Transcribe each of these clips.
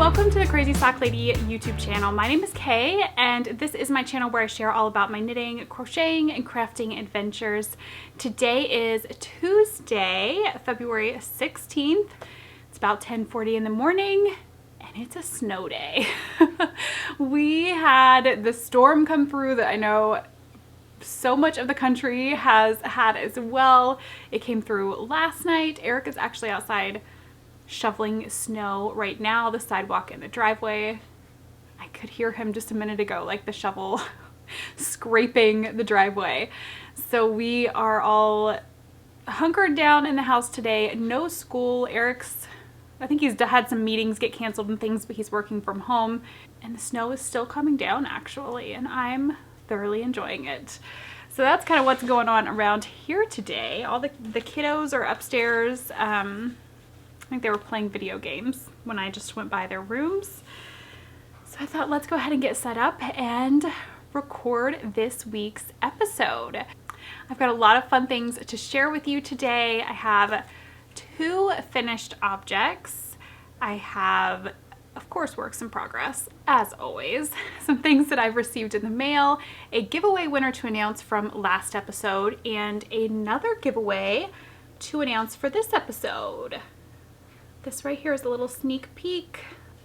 welcome to the Crazy Sock Lady YouTube channel. My name is Kay, and this is my channel where I share all about my knitting, crocheting, and crafting adventures. Today is Tuesday, February 16th. It's about 10:40 in the morning, and it's a snow day. We had the storm come through that I know so much of the country has had as well. It came through last night. Eric is actually outside shoveling snow right now, the sidewalk and the driveway. I could hear him just a minute ago, like the shovel scraping the driveway. So we are all hunkered down in the house today. No school. I think he's had some meetings get canceled and things, but he's working from home. And the snow is still coming down actually, and I'm thoroughly enjoying it. So that's kind of what's going on around here today. All the kiddos are upstairs. I think they were playing video games when I just went by their rooms. So I thought, let's go ahead and get set up and record this week's episode. I've got a lot of fun things to share with you today. I have 2 finished objects. I have, of course, works in progress, as always. Some things that I've received in the mail, a giveaway winner to announce from last episode, and another giveaway to announce for this episode. This right here is a little sneak peek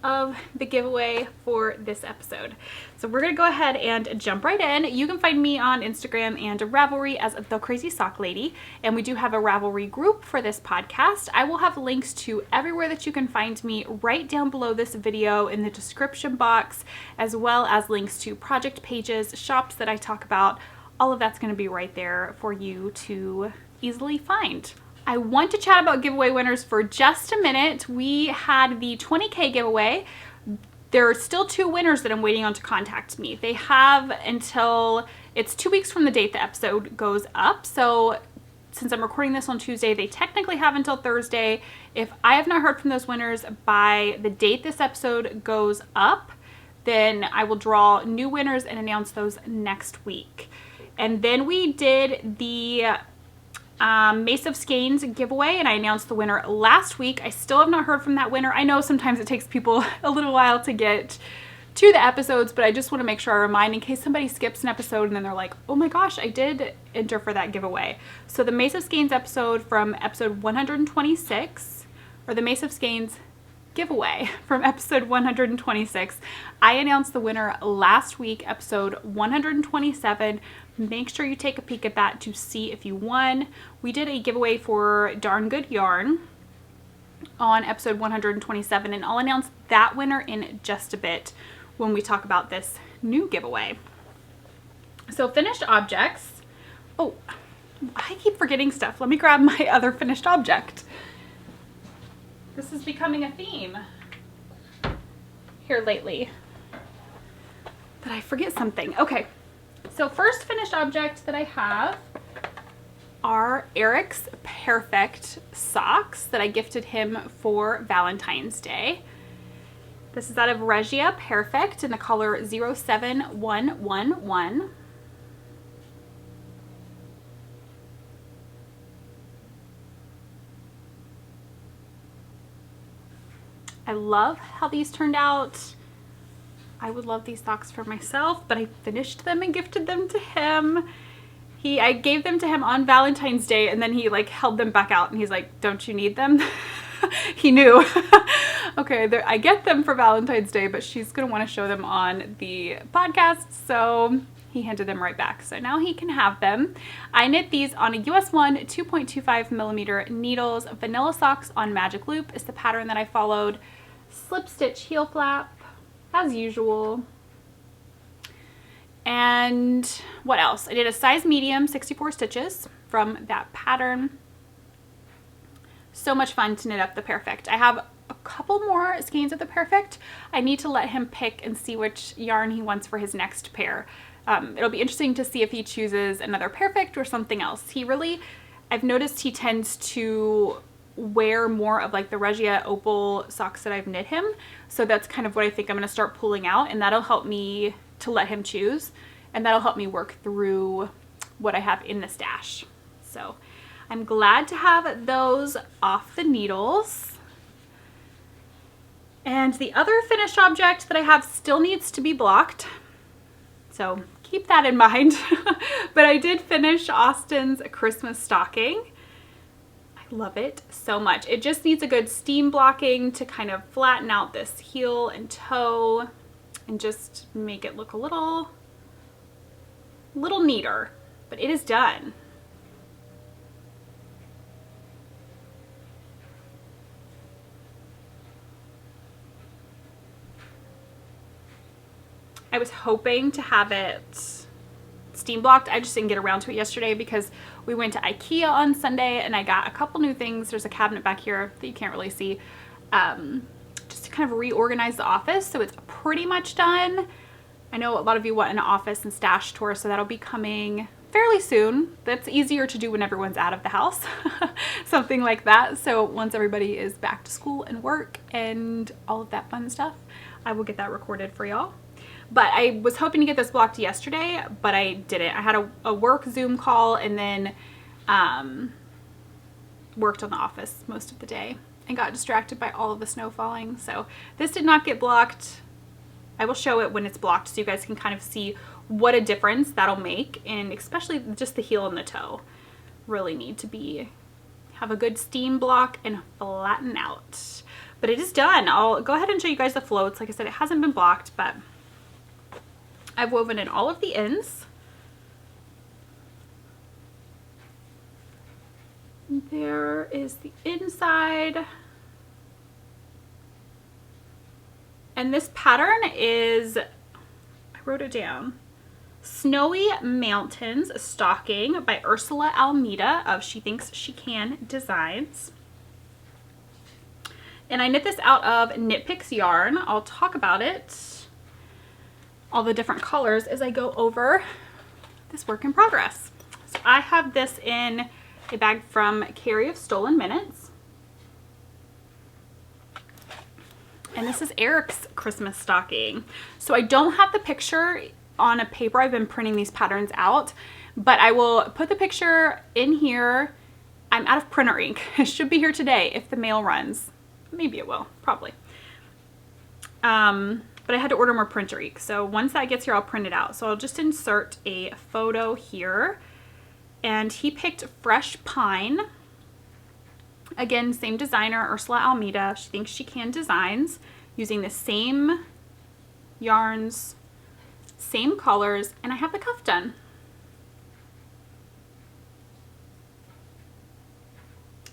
of the giveaway for this episode. So we're gonna go ahead and jump right in. You can find me on Instagram and Ravelry as The Crazy Sock Lady, and we do have a Ravelry group for this podcast. I will have links to everywhere that you can find me right down below this video in the description box, as well as links to project pages, shops that I talk about. All of that's gonna be right there for you to easily find. I want to chat about giveaway winners for just a minute. We had the 20K giveaway. There are still 2 winners that I'm waiting on to contact me. They have until, it's 2 weeks from the date the episode goes up. So since I'm recording this on Tuesday, they technically have until Thursday. If I have not heard from those winners by the date this episode goes up, then I will draw new winners and announce those next week. And then we did the Mace of Skeins giveaway, and I announced the winner last week. I still have not heard from that winner. I know sometimes it takes people a little while to get to the episodes, but I just want to make sure I remind in case somebody skips an episode and then they're like, oh my gosh, I did enter for that giveaway. So the Mace of Skeins episode from episode 126, or the Mace of Skeins giveaway from episode 126, I announced the winner last week, episode 127. Make sure you take a peek at that to see if you won. We did a giveaway for Darn Good Yarn on episode 127, and I'll announce that winner in just a bit when we talk about this new giveaway. So finished objects. Oh, I keep forgetting stuff. Let me grab my other finished object. This is becoming a theme here lately, that I forget something. Okay, so first finished object that I have are Eric's Perfect socks that I gifted him for Valentine's Day. This is out of Regia Perfect in the color 07111. I love how these turned out. I would love these socks for myself, but I finished them and gifted them to him. I gave them to him on Valentine's Day, and then he like held them back out and he's like, don't you need them? He knew. Okay, I get them for Valentine's Day, but she's gonna want to show them on the podcast, so he handed them right back. So now he can have them. I knit these on a US 1 2.25 millimeter needles. Vanilla socks on magic loop is the pattern that I followed. Slip stitch heel flap as usual. And what else? I did a size medium 64 stitches from that pattern. So much fun to knit up the Perfect. I have a couple more skeins of the Perfect. I need to let him pick and see which yarn he wants for his next pair. It'll be interesting to see if he chooses another Perfect or something else. I've noticed he tends to wear more of like the Regia Opal socks that I've knit him. So that's kind of what I think I'm going to start pulling out, and that'll help me to let him choose, and that'll help me work through what I have in the stash. So I'm glad to have those off the needles. And the other finished object that I have still needs to be blocked, so keep that in mind. But I did finish Austin's Christmas stocking. I love it so much. It just needs a good steam blocking to kind of flatten out this heel and toe and just make it look a little neater, but it is done. I was hoping to have it steam blocked. I just didn't get around to it yesterday because we went to IKEA on Sunday and I got a couple new things. There's a cabinet back here that you can't really see, just to kind of reorganize the office. So it's pretty much done. I know a lot of you want an office and stash tour, so that'll be coming fairly soon. That's easier to do when everyone's out of the house, something like that. So once everybody is back to school and work and all of that fun stuff, I will get that recorded for y'all. But I was hoping to get this blocked yesterday, but I didn't. I had a work Zoom call and then worked on the office most of the day and got distracted by all of the snow falling. So this did not get blocked. I will show it when it's blocked so you guys can kind of see what a difference that'll make, and especially just the heel and the toe really need to have a good steam block and flatten out. But it is done. I'll go ahead and show you guys the floats. Like I said, it hasn't been blocked, but I've woven in all of the ends. There is the inside. And this pattern is, I wrote it down, Snowy Mountains Stocking by Ursula Almeida of She Thinks She Can Designs. And I knit this out of Knit Picks yarn. I'll talk about it, all the different colors, as I go over this work in progress. So I have this in a bag from Carrie of Stolen Minutes. And this is Eric's Christmas stocking. So I don't have the picture on a paper. I've been printing these patterns out, but I will put the picture in here. I'm out of printer ink. It should be here today if the mail runs. Maybe it will, probably. But I had to order more printer ink. So once that gets here, I'll print it out. So I'll just insert a photo here. And he picked Fresh Pine. Again, same designer, Ursula Almeida. She Thinks She Can Designs, using the same yarns, same colors, and I have the cuff done.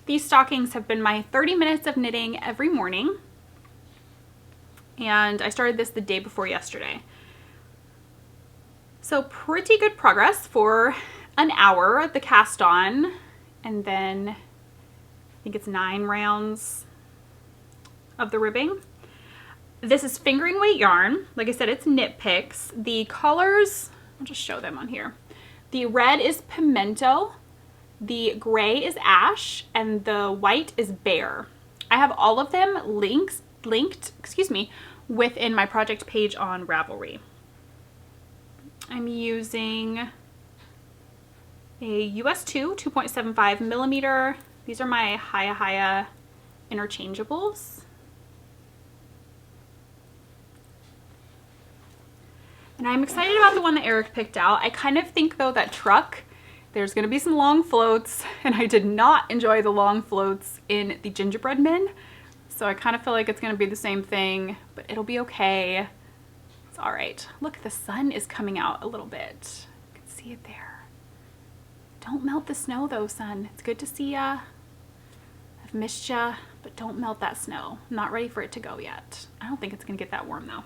These stockings have been my 30 minutes of knitting every morning. And I started this the day before yesterday. So pretty good progress for an hour, the cast on, and then I think it's 9 rounds of the ribbing. This is fingering weight yarn. Like I said, it's Knit Picks. The colors, I'll just show them on here. The red is Pimento, the gray is Ash, and the white is Bear. I have all of them linked, within my project page on Ravelry. I'm using a US 2.75 millimeter. These are my Haya interchangeables. And I'm excited about the one that Eric picked out. I kind of think though that truck, there's gonna be some long floats, and I did not enjoy the long floats in the gingerbread min. So I kind of feel like it's gonna be the same thing, but it'll be okay. It's all right. Look, the sun is coming out a little bit. You can see it there. Don't melt the snow though, sun. It's good to see ya. I've missed ya, but don't melt that snow. I'm not ready for it to go yet. I don't think it's gonna get that warm though.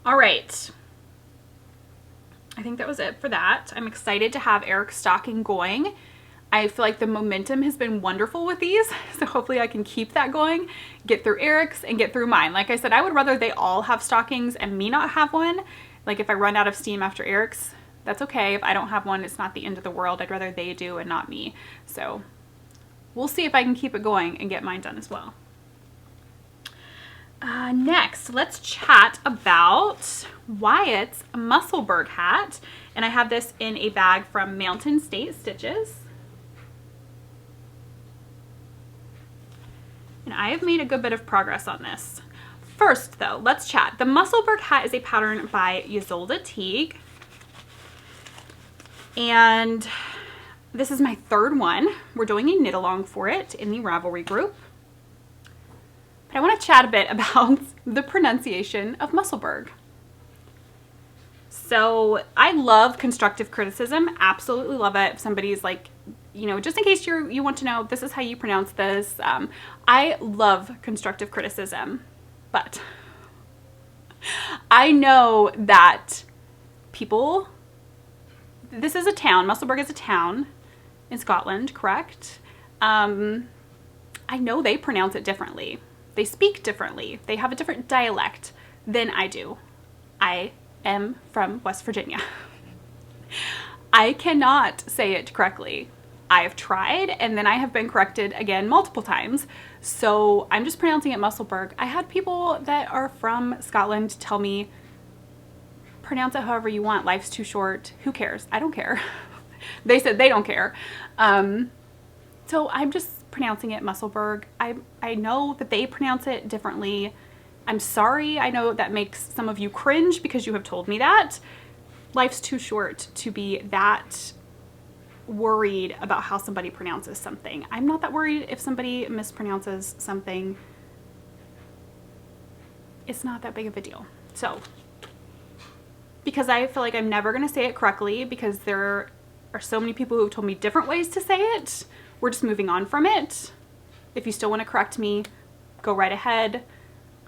All right. I think that was it for that. I'm excited to have Eric's stocking going. I feel like the momentum has been wonderful with these, so hopefully I can keep that going, get through Eric's and get through mine. Like I said, I would rather they all have stockings and me not have one. Like if I run out of steam after Eric's, that's okay. If I don't have one, it's not the end of the world. I'd rather they do and not me. So we'll see if I can keep it going and get mine done as well. Next, let's chat about Wyatt's Muscleburg hat. And I have this in a bag from Mountain State Stitches. And I have made a good bit of progress on this. First though, let's chat. The Muscleburg Hat is a pattern by Ysolda Teague. And this is my third one. We're doing a knit along for it in the Ravelry group. But I want to chat a bit about the pronunciation of Muscleburg. So I love constructive criticism, absolutely love it. If somebody's like, you know, just in case you want to know, this is how you pronounce this. I love constructive criticism, but I know that people, this is a town, Muscleburg is a town in Scotland, correct? I know they pronounce it differently. They speak differently. They have a different dialect than I do. I am from West Virginia. I cannot say it correctly. I have tried and then I have been corrected again multiple times. So I'm just pronouncing it Muscleburg. I had people that are from Scotland tell me, pronounce it however you want. Life's too short. Who cares? I don't care. They said they don't care. So I'm just pronouncing it Muscleburg. I know that they pronounce it differently. I'm sorry. I know that makes some of you cringe because you have told me that. Life's too short to be that worried about how somebody pronounces something. I'm not that worried if somebody mispronounces something. It's not that big of a deal. So, because I feel like I'm never going to say it correctly because there are so many people who have told me different ways to say it, we're just moving on from it. If you still want to correct me, go right ahead.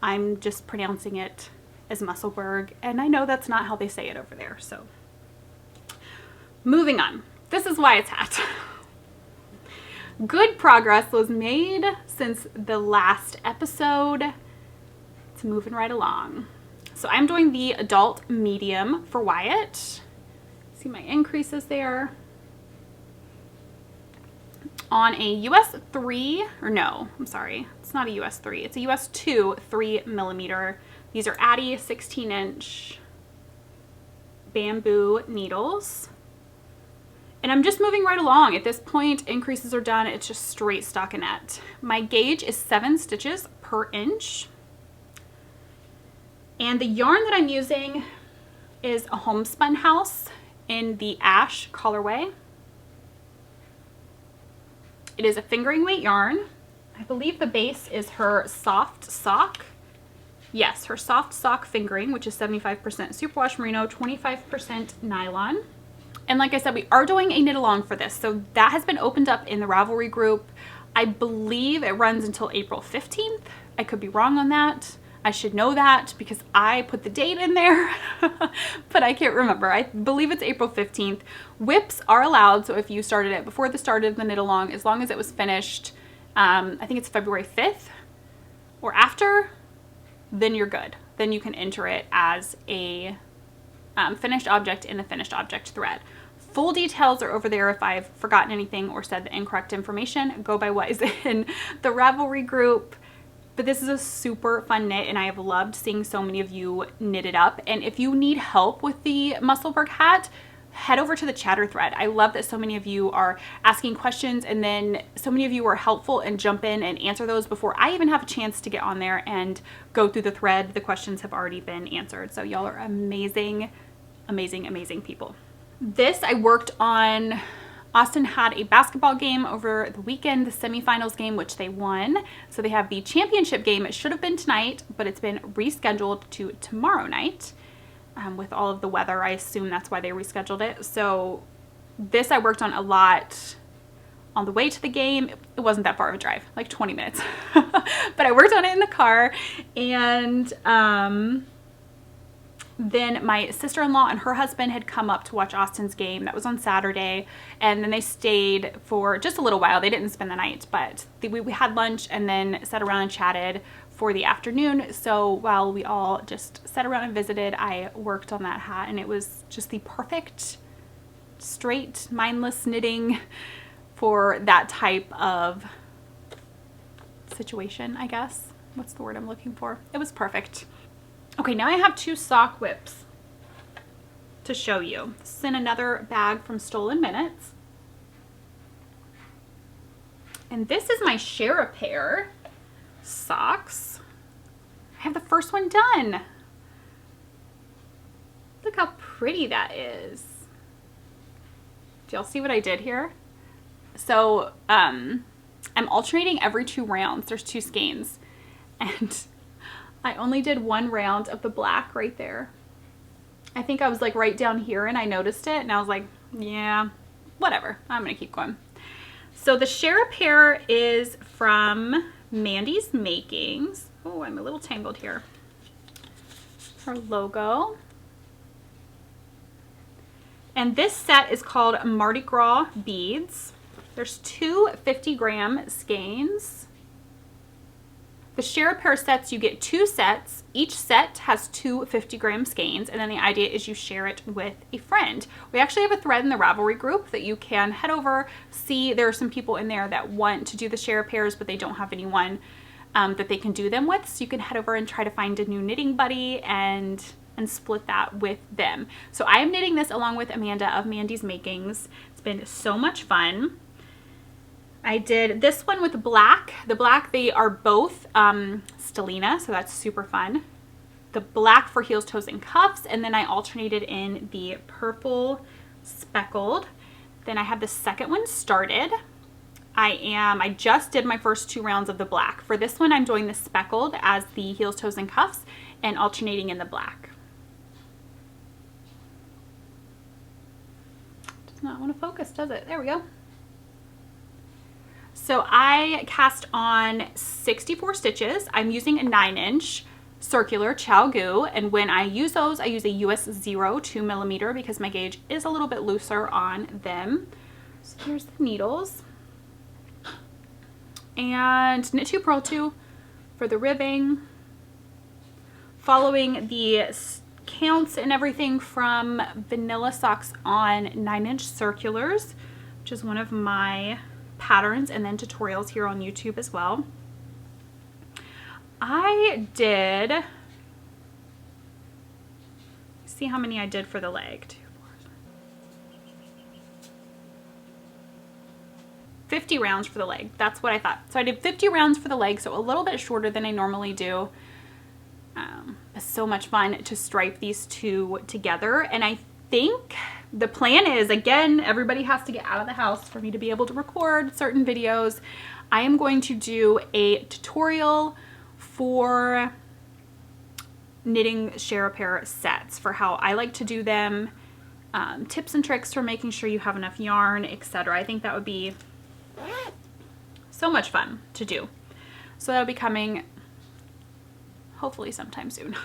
I'm just pronouncing it as Muscleburg, and I know that's not how they say it over there, so. Moving on. This is why it's hat. Good progress was made since the last episode. It's moving right along. So I'm doing the adult medium for Wyatt. See my increases there. On a US 3, or no, I'm sorry, it's not a US 3, it's a US 2 3mm. These are Addy 16-inch bamboo needles. And I'm just moving right along. At this point, increases are done. It's just straight stockinette. My gauge is 7 stitches per inch. And the yarn that I'm using is a Homespun House in the Ash colorway. It is a fingering weight yarn. I believe the base is her soft sock. Yes, her soft sock fingering, which is 75% superwash merino, 25% nylon. And like I said, we are doing a knit along for this. So that has been opened up in the Ravelry group. I believe it runs until April 15th. I could be wrong on that. I should know that because I put the date in there, but I can't remember. I believe it's April 15th. Whips are allowed. So if you started it before the start of the knit along, as long as it was finished, I think it's February 5th or after, then you're good. Then you can enter it as a finished object in the finished object thread. Full details are over there. If I've forgotten anything or said the incorrect information, go by what is in the Ravelry group. But this is a super fun knit and I have loved seeing so many of you knit it up. And if you need help with the Muscleburg hat, head over to the chatter thread. I love that so many of you are asking questions and then so many of you are helpful and jump in and answer those before I even have a chance to get on there and go through the thread. The questions have already been answered. So y'all are amazing, amazing, amazing people. This I worked on. Austin had a basketball game over the weekend, the semifinals game, which they won. So they have the championship game. It should have been tonight, but it's been rescheduled to tomorrow night. With all of the weather, I assume that's why they rescheduled it. So this I worked on a lot on the way to the game. It wasn't that far of a drive, like 20 minutes. But I worked on it in the car, and then my sister-in-law and her husband had come up to watch Austin's game. That was on Saturday. And then they stayed for just a little while. They didn't spend the night, but we had lunch and then sat around and chatted for the afternoon. So while we all just sat around and visited, I worked on that hat, and it was just the perfect, straight, mindless knitting for that type of situation, I guess. What's the word I'm looking for? It was perfect. Okay, now I have 2 sock whips to show you. This is in another bag from Stolen Minutes. And this is my share a pair socks. I have the first one done. Look how pretty that is. Do y'all see what I did here? So I'm alternating every 2 rounds. There's 2 skeins. And I only did 1 round of the black right there. I think I was like right down here and I noticed it and I was like, yeah, whatever. I'm gonna keep going. So the Share a Pair is from Mandy's Makings. Oh, I'm a little tangled here. Her logo. And this set is called Mardi Gras Beads. There's 2 50-gram skeins. The Share a Pair sets, you get 2 sets. Each set has 2 50-gram skeins, and then the idea is you share it with a friend. We actually have a thread in the Ravelry group that you can head over, see. There are some people in there that want to do the Share a Pairs, but they don't have anyone that they can do them with. So you can head over and try to find a new knitting buddy and split that with them. So I am knitting this along with Amanda of Mandy's Makings. It's been so much fun. I did this one with black. The black, they are both Stellina, so that's super fun. The black for heels, toes, and cuffs, and then I alternated in the purple speckled. Then I have the second one started. I just did my first 2 rounds of the black. For this one, I'm doing the speckled as the heels, toes, and cuffs and alternating in the black. Does not want to focus, does it? There we go. So I cast on 64 stitches. I'm using a 9-inch circular ChowGoo, and when I use those, I use a US 0 2mm because my gauge is a little bit looser on them. So here's the needles. And knit 2, purl 2 for the ribbing. Following the counts and everything from Vanilla Socks on 9-inch circulars, which is one of my patterns and then tutorials here on YouTube as well. I did, see how many I did for the leg. 2, 4, 50 rounds for the leg. That's what I thought. So I did 50 rounds for the leg, so a little bit shorter than I normally do. It's so much fun to stripe these 2 together, and I think the plan is, again, everybody has to get out of the house for me to be able to record certain videos. I am going to do a tutorial for knitting Share a Pair sets for how I like to do them, tips and tricks for making sure you have enough yarn, etc. I think that would be so much fun to do. So that'll be coming hopefully sometime soon.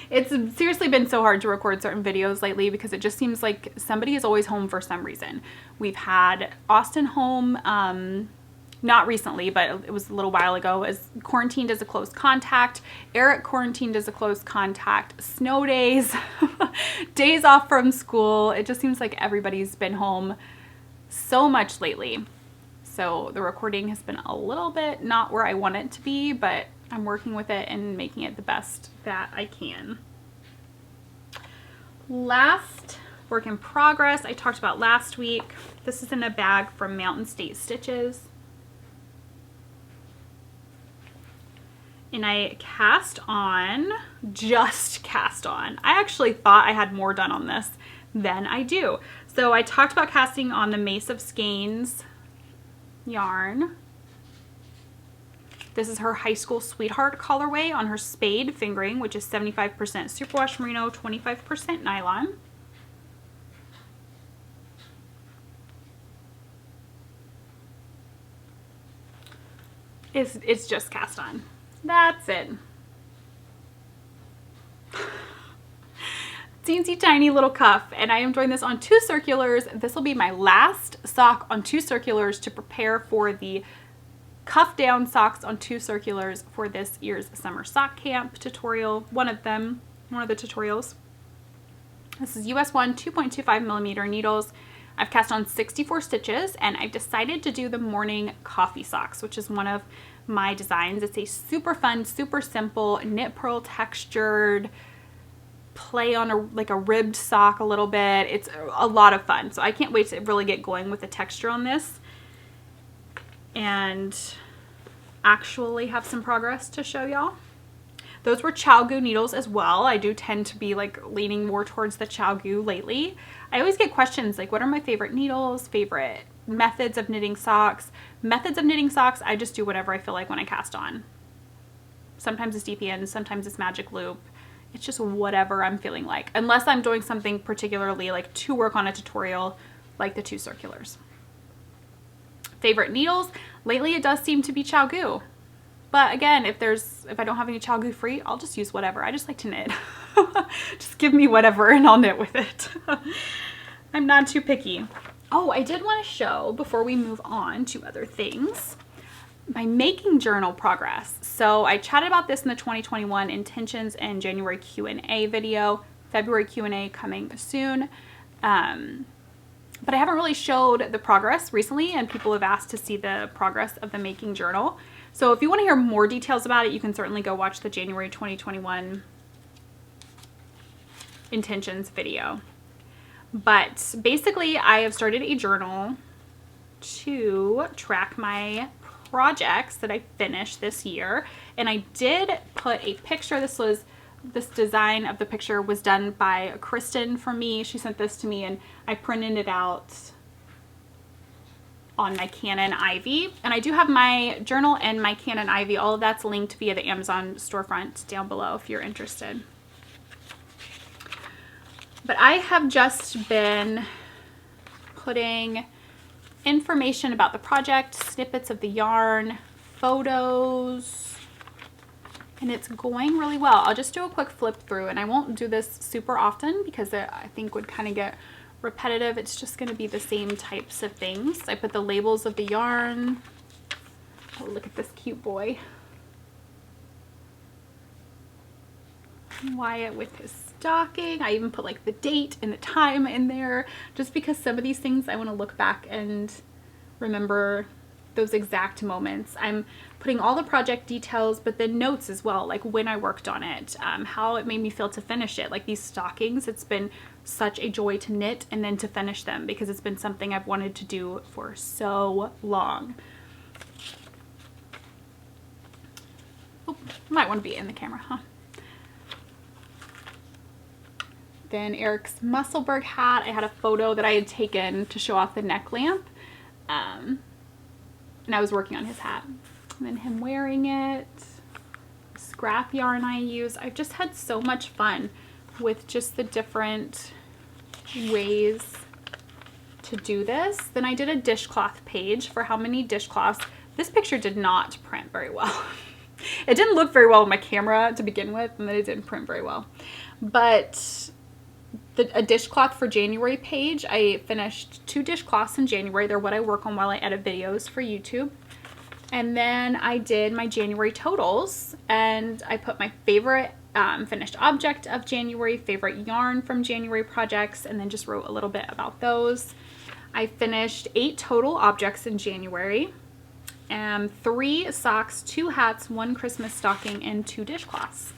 It's seriously been so hard to record certain videos lately because it just seems like somebody is always home for some reason. We've had Austin home, not recently, but it was a little while ago, as quarantined as a close contact. Eric quarantined as a close contact. Snow days, days off from school. It just seems like everybody's been home so much lately. So the recording has been a little bit not where I want it to be, but I'm working with it and making it the best that I can. Last work in progress I talked about last week. This is in a bag from Mountain State Stitches. And I just cast on. I actually thought I had more done on this than I do. So I talked about casting on the Mace of Skeins yarn. This is her High School Sweetheart colorway on her Spade fingering, which is 75% superwash merino, 25% nylon. It's just cast on. That's it. Teensy tiny little cuff, and I am doing this on 2 circulars. This will be my last sock on 2 circulars to prepare for the cuff down socks on 2 circulars for this year's summer sock camp tutorial. One of the tutorials. This is US 1 2.25mm needles. I've cast on 64 stitches, and I've decided to do the morning coffee socks, which is one of my designs. It's a super fun, super simple knit purl textured play on a ribbed sock a little bit. It's a lot of fun, so I can't wait to really get going with the texture on this. And actually have some progress to show y'all. Those were ChiaoGoo needles as well. I do tend to be like leaning more towards the ChiaoGoo lately. I always get questions like, what are my favorite needles, favorite methods of knitting socks? Methods of knitting socks, I just do whatever I feel like when I cast on. Sometimes it's DPN, sometimes it's magic loop. It's just whatever I'm feeling like, unless I'm doing something particularly like to work on a tutorial, like the 2 circulars. Favorite needles, lately it does seem to be ChiaoGoo. But again, if I don't have any ChiaoGoo free, I'll just use whatever. I just like to knit. Just give me whatever and I'll knit with it. I'm not too picky. Oh, I did want to show, before we move on to other things, my making journal progress. So I chatted about this in the 2021 intentions and January Q&A video. February Q&A coming soon. But I haven't really showed the progress recently, and people have asked to see the progress of the making journal. So if you want to hear more details about it, you can certainly go watch the January 2021 intentions video. But basically, I have started a journal to track my projects that I finished this year. And I did put a picture. This design of the picture was done by Kristen for me. She sent this to me and I printed it out on my Canon Ivy. And I do have my journal and my Canon Ivy. All of that's linked via the Amazon storefront down below if you're interested. But I have just been putting information about the project, snippets of the yarn, photos, and it's going really well. I'll just do a quick flip through, and I won't do this super often because I think would kind of get repetitive. It's just going to be the same types of things. I put the labels of the yarn. Oh, look at this cute boy. Wyatt with his stocking. I even put like the date and the time in there just because some of these things I want to look back and remember those exact moments. I'm putting all the project details, but then notes as well, like when I worked on it, how it made me feel to finish it. Like these stockings, it's been such a joy to knit and then to finish them because it's been something I've wanted to do for so long. Oh, might want to be in the camera, huh? Then Eric's Muscleburg hat. I had a photo that I had taken to show off the neck lamp. And I was working on his hat. And then him wearing it. Scrap yarn I use. I've just had so much fun with just the different ways to do this. Then I did a dishcloth page for how many dishcloths. This picture did not print very well. It didn't look very well on my camera to begin with, and then it didn't print very well. But a dishcloth for January page, I finished 2 dishcloths in January. They're what I work on while I edit videos for YouTube. And then I did my January totals, and I put my favorite finished object of January, favorite yarn from January projects, and then just wrote a little bit about those. I finished 8 total objects in January, 3 socks, 2 hats, 1 Christmas stocking, and 2 dishcloths.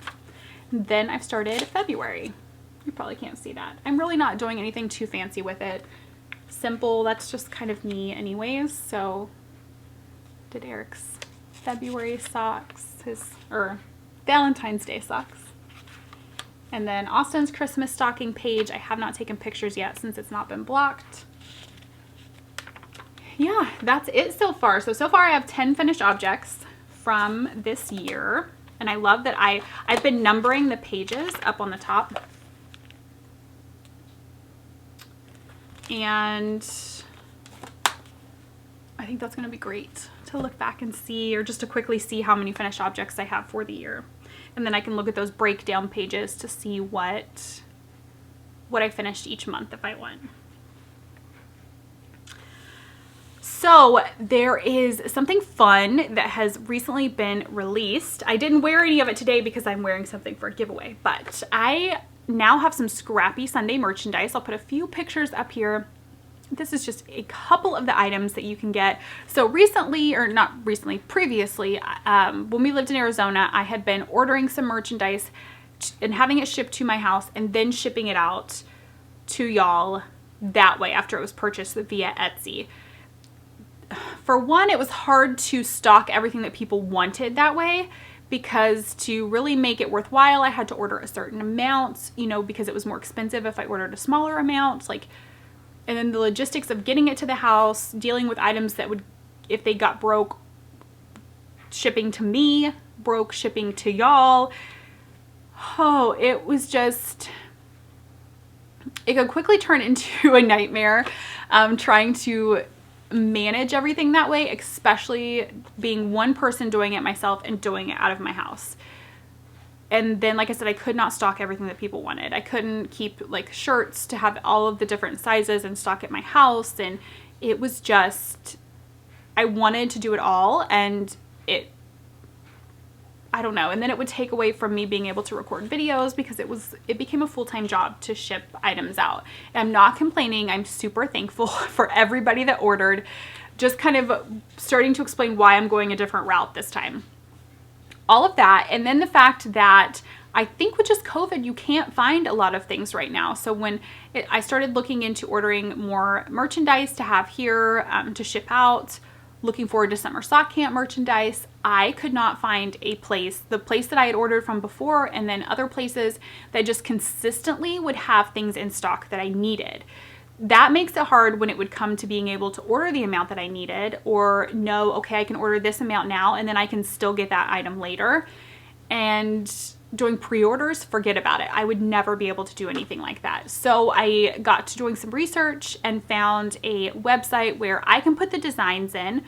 Then I've started February. You probably can't see that. I'm really not doing anything too fancy with it. Simple, that's just kind of me anyways. So did Eric's February socks, or Valentine's Day socks. And then Austin's Christmas stocking page. I have not taken pictures yet since it's not been blocked. Yeah, that's it so far. So far I have 10 finished objects from this year. And I love that I've been numbering the pages up on the top. And I think that's going to be great to look back and see, or just to quickly see how many finished objects I have for the year. And then I can look at those breakdown pages to see what I finished each month if I want. So there is something fun that has recently been released. I didn't wear any of it today because I'm wearing something for a giveaway, but I now have some Scrappy Sunday merchandise. I'll put a few pictures up here. This is just a couple of the items that you can get. So recently, or not recently, previously, when we lived in Arizona, I had been ordering some merchandise and having it shipped to my house and then shipping it out to y'all that way after it was purchased via Etsy. For one, it was hard to stock everything that people wanted that way, because to really make it worthwhile, I had to order a certain amount, you know, because it was more expensive if I ordered a smaller amount, like, and then the logistics of getting it to the house, dealing with items that would, if they got broke, shipping to me, broke shipping to y'all. Oh, it was just, it could quickly turn into a nightmare trying to manage everything that way, especially being one person doing it myself and doing it out of my house. And then, like I said, I could not stock everything that people wanted. I couldn't keep like shirts to have all of the different sizes and stock at my house. And it was just, I wanted to do it all, and I don't know. And then it would take away from me being able to record videos, because it became a full-time job to ship items out. And I'm not complaining. I'm super thankful for everybody that ordered. Just kind of starting to explain why I'm going a different route this time. All of that. And then the fact that I think with just COVID, you can't find a lot of things right now. So when I started looking into ordering more merchandise to have here, to ship out, looking forward to summer sock camp merchandise, I could not find a place, the place that I had ordered from before, and then other places that just consistently would have things in stock that I needed. That makes it hard when it would come to being able to order the amount that I needed, or know, okay, I can order this amount now and then I can still get that item later. And doing pre-orders, forget about it. I would never be able to do anything like that. So I got to doing some research and found a website where I can put the designs in.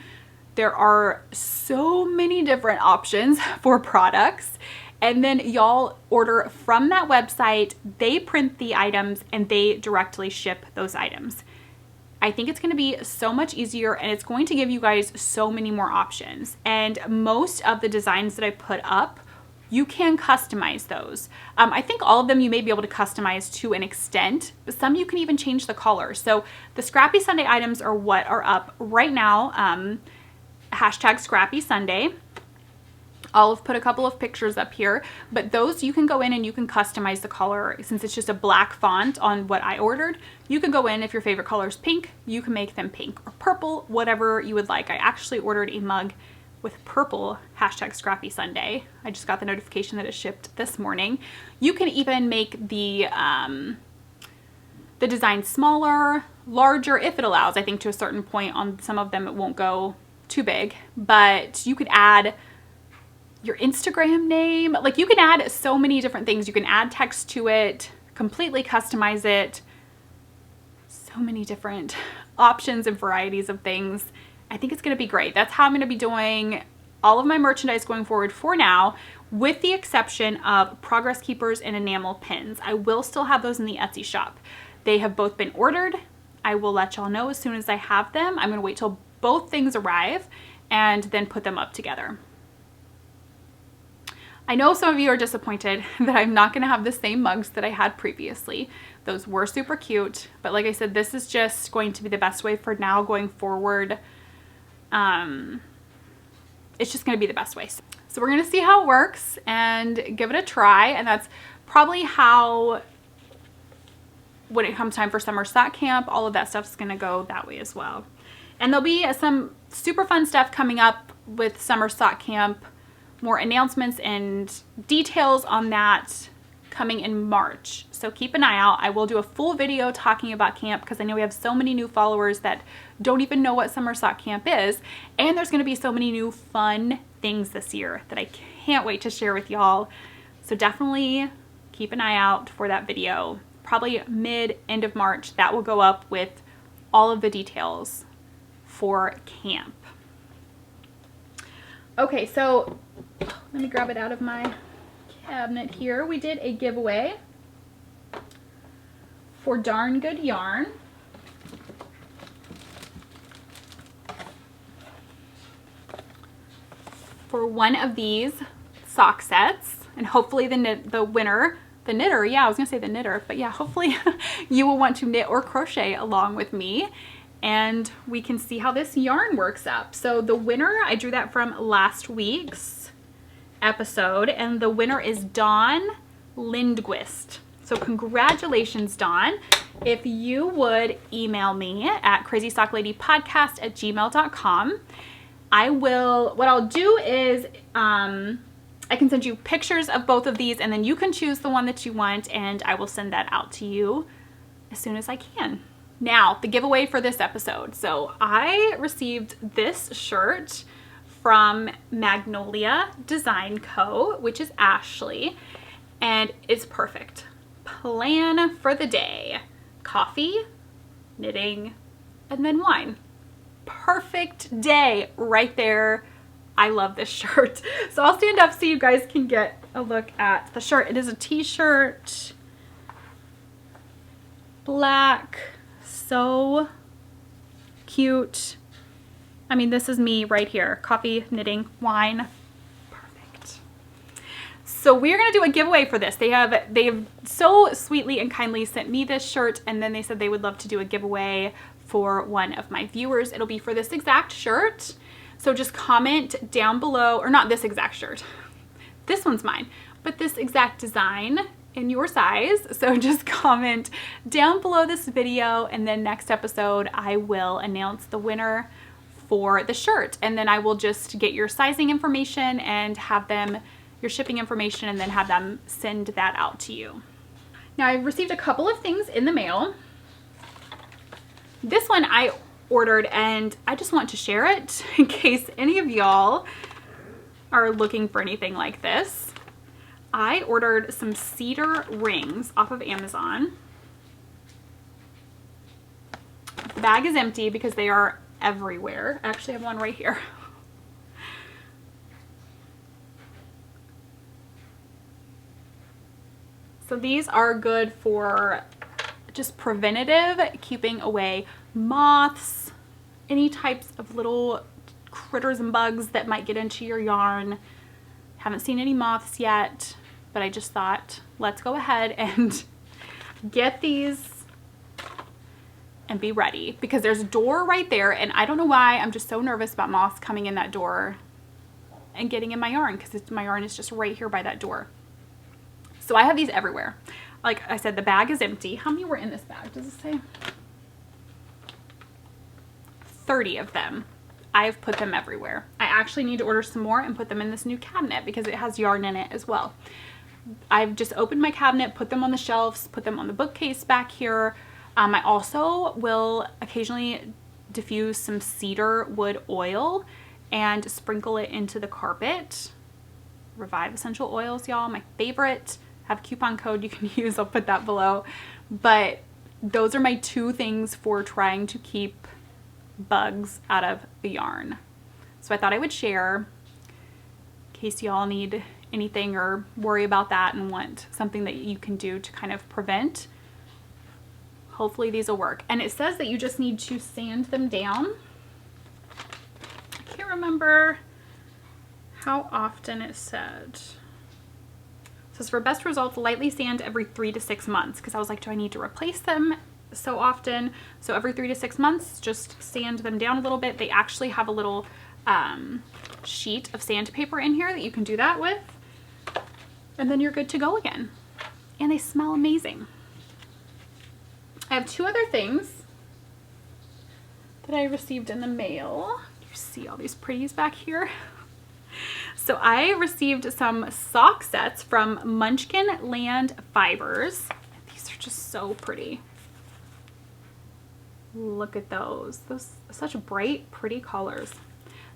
There are so many different options for products. And then y'all order from that website, they print the items, and they directly ship those items. I think it's going to be so much easier, and it's going to give you guys so many more options. And most of the designs that I put up, you can customize those. I think all of them you may be able to customize to an extent, but some you can even change the color. So the Scrappy Sunday items are what are up right now. Hashtag Scrappy Sunday. I'll have put a couple of pictures up here, but those you can go in and you can customize the color. Since it's just a black font on what I ordered, you can go in, if your favorite color is pink, you can make them pink or purple, whatever you would like. I actually ordered a mug with purple hashtag Scrappy Sunday. I just got the notification that it shipped this morning. You can even make the design smaller, larger, if it allows. I think to a certain point on some of them it won't go too big, but you could add your Instagram name. Like, you can add so many different things. You can add text to it, completely customize it. So many different options and varieties of things. I think it's going to be great. That's how I'm going to be doing all of my merchandise going forward for now, with the exception of progress keepers and enamel pins. I will still have those in the Etsy shop. They have both been ordered. I will let y'all know as soon as I have them. I'm going to wait till both things arrive and then put them up together. I know some of you are disappointed that I'm not going to have the same mugs that I had previously. Those were super cute, but like I said, this is just going to be the best way for now going forward. It's just going to be the best way. So we're going to see how it works and give it a try. And that's probably how, when it comes time for summer sock camp, all of that stuff is going to go that way as well. And there'll be some super fun stuff coming up with summer sock camp, more announcements and details on that coming in March. So keep an eye out. I will do a full video talking about camp, because I know we have so many new followers that don't even know what summer sock camp is. And there's going to be so many new fun things this year that I can't wait to share with y'all. So definitely keep an eye out for that video. Probably end of March, that will go up with all of the details for camp. Okay, so let me grab it out of my cabinet here. We did a giveaway for Darn Good Yarn. For one of these sock sets, and hopefully the winner, the knitter, yeah, I was gonna say the knitter, but yeah, hopefully you will want to knit or crochet along with me, and we can see how this yarn works up. So the winner, I drew that from last week's episode, and the winner is Dawn Lindquist. So congratulations, Dawn. if you would email me at crazystockladypodcast@gmail.com. What I'll do is I can send you pictures of both of these, and then you can choose the one that you want, and I will send that out to you as soon as I can. Now, the giveaway for this episode. So I received this shirt from Magnolia Design Co., which is Ashley, and it's perfect. Plan for the day: coffee, knitting, and then wine. Perfect day right there. I love this shirt. So I'll stand up so you guys can get a look at the shirt. It is a t-shirt, black, so cute. I mean, this is me right here. Coffee, knitting, wine. Perfect. So we're gonna do a giveaway for this. They have so sweetly and kindly sent me this shirt, and then they said they would love to do a giveaway for one of my viewers. It'll be for this exact shirt. So just comment down below, or not this exact shirt. This one's mine, but this exact design in your size. So just comment down below this video, and then next episode I will announce the winner for the shirt, and then I will just get your sizing information and have them, your shipping information, and then have them send that out to you. Now, I received a couple of things in the mail. This one I ordered, and I just want to share it in case any of y'all are looking for anything like this. I ordered some cedar rings off of Amazon. The bag is empty because they are everywhere. I actually have one right here. So these are good for just preventative, keeping away moths, any types of little critters and bugs that might get into your yarn. Haven't seen any moths yet, but I just thought, let's go ahead and get these and be ready, because there's a door right there, and I don't know why I'm just so nervous about moths coming in that door and getting in my yarn, because my yarn is just right here by that door. So I have these everywhere. Like I said, the bag is empty. How many were in this bag? Does it say? 30 of them. I've put them everywhere. I actually need to order some more and put them in this new cabinet because it has yarn in it as well. I've just opened my cabinet, put them on the shelves, put them on the bookcase back here. I also will occasionally diffuse some cedar wood oil and sprinkle it into the carpet. Revive essential oils, y'all, my favorite. Have a coupon code you can use, I'll put that below. But those are my two things for trying to keep bugs out of the yarn. So I thought I would share in case y'all need anything or worry about that and want something that you can do to kind of prevent. Hopefully these will work. And it says that you just need to sand them down. I can't remember how often it said. It says for best results, lightly sand every 3 to 6 months, because I was like, do I need to replace them so often? So every 3 to 6 months, just sand them down a little bit. They actually have a little sheet of sandpaper in here that you can do that with, and then you're good to go again. And they smell amazing. I have two other things that I received in the mail. You see all these pretties back here? So I received some sock sets from Munchkin Land Fibers. These are just so pretty. Look at those. Those are such bright, pretty colors.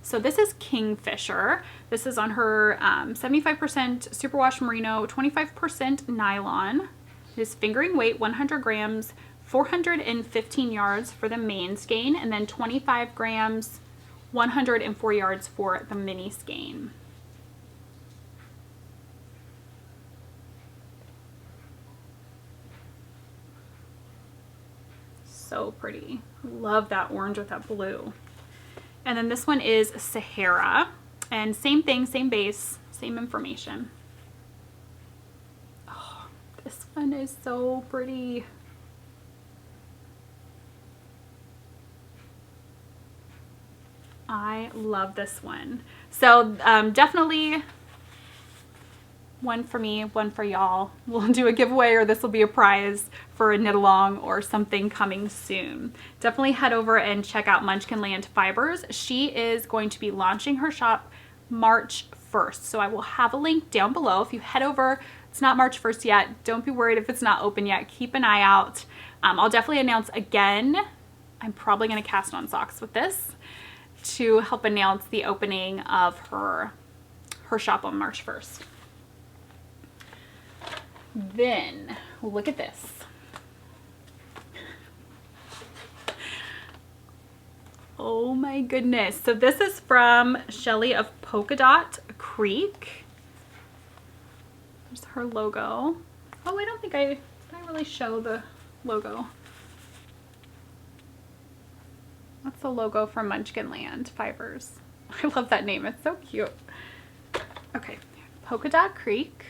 So this is Kingfisher. This is on her 75% superwash merino, 25% nylon. It is fingering weight, 100 grams, 415 yards for the main skein, and then 25 grams, 104 yards for the mini skein. So pretty. Love that orange with that blue. And then this one is Sahara, and same thing, same base, same information. Oh, this one is so pretty. I love this one. So definitely One for me, one for y'all. We'll do a giveaway, or this will be a prize for a knit along or something coming soon. Definitely head over and check out Munchkinland Fibers. She is going to be launching her shop March 1st. So I will have a link down below. If you head over, it's not March 1st yet. Don't be worried if it's not open yet. Keep an eye out. I'll definitely announce again. I'm probably going to cast on socks with this to help announce the opening of her shop on March 1st. Then, look at this. Oh my goodness. So this is from Shelly of Polka Dot Creek. There's her logo. Oh, I don't think I really show the logo. That's the logo from Munchkinland Fibers. I love that name. It's so cute. Okay, Polka Dot Creek.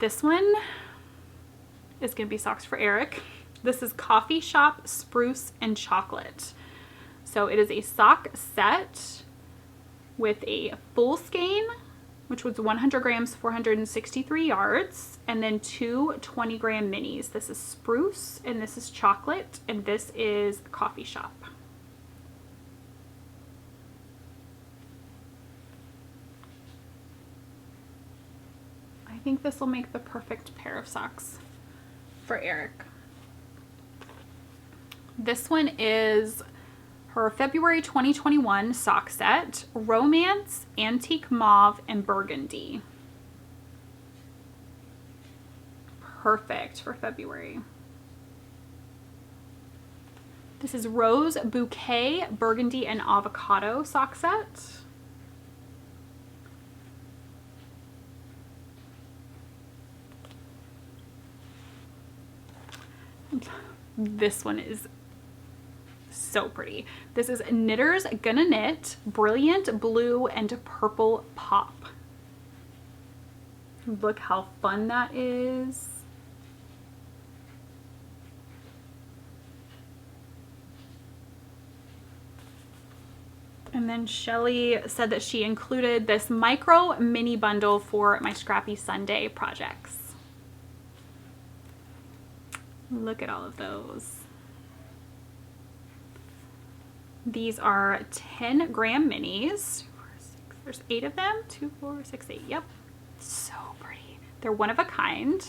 This one is going to be socks for Eric. This is Coffee Shop Spruce and Chocolate. So it is a sock set with a full skein, which was 100 grams, 463 yards, and then two 20-gram minis. This is Spruce, and this is Chocolate, and this is Coffee Shop. I think this will make the perfect pair of socks for Eric. This one is her February 2021 sock set, Romance, Antique Mauve, and Burgundy. Perfect for February. This is Rose, Bouquet, Burgundy, and Avocado sock set. This one is so pretty. This is Knitter's Gonna Knit, Brilliant Blue and Purple Pop. Look how fun that is. And then Shelly said that she included this micro mini bundle for my Scrappy Sunday projects. Look at all of those. These are 10-gram minis. There's 8 of them. 2, 4, 6, 8. Yep. So pretty. They're one of a kind.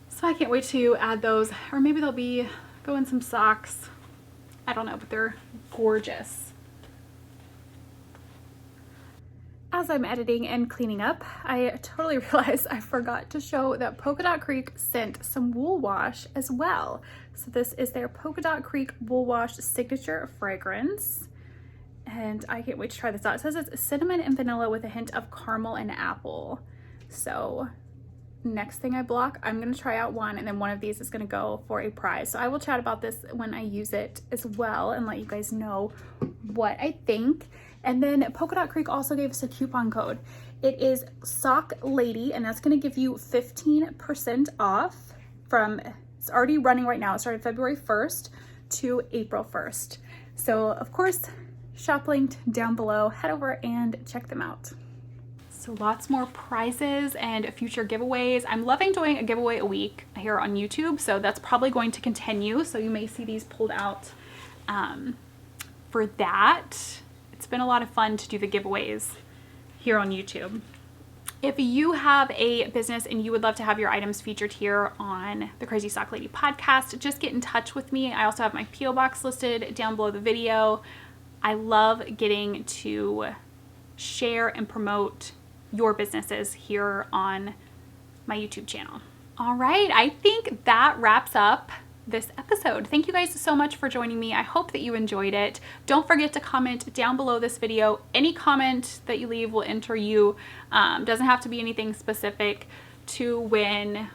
So I can't wait to add those, or maybe they'll go in some socks. I don't know, but they're gorgeous. As I'm editing and cleaning up, I totally realized I forgot to show that Polka Dot Creek sent some wool wash as well. So this is their Polka Dot Creek Wool Wash Signature Fragrance. And I can't wait to try this out. It says it's cinnamon and vanilla with a hint of caramel and apple. So next thing I block, I'm going to try out one, and then one of these is going to go for a prize. So I will chat about this when I use it as well and let you guys know what I think. And then Polka Dot Creek also gave us a coupon code. It is Sock Lady, and that's going to give you 15% off from, it's already running right now. It started February 1st to April 1st. So of course, shop linked down below. Head over and check them out. So lots more prizes and future giveaways. I'm loving doing a giveaway a week here on YouTube, so that's probably going to continue. So you may see these pulled out for that. It's been a lot of fun to do the giveaways here on YouTube. If you have a business and you would love to have your items featured here on the Crazy Sock Lady podcast, just get in touch with me. I also have my P.O. box listed down below the video. I love getting to share and promote your businesses here on my YouTube channel. All right, I think that wraps up this episode. Thank you guys so much for joining me. I hope that you enjoyed it. Don't forget to comment down below this video. Any comment that you leave will enter you. Doesn't have to be anything specific to win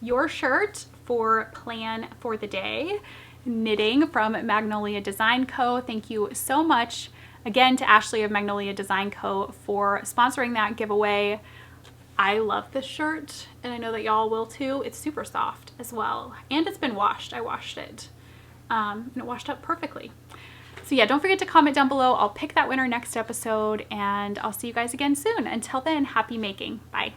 your shirt for Plan for the Day knitting from Magnolia Design Co. Thank you so much again to Ashley of Magnolia Design Co. for sponsoring that giveaway. I love this shirt, and I know that y'all will too. It's super soft as well, and it's been washed. I washed it and it washed up perfectly. So yeah, don't forget to comment down below. I'll pick that winner next episode, and I'll see you guys again soon. Until then, happy making. Bye.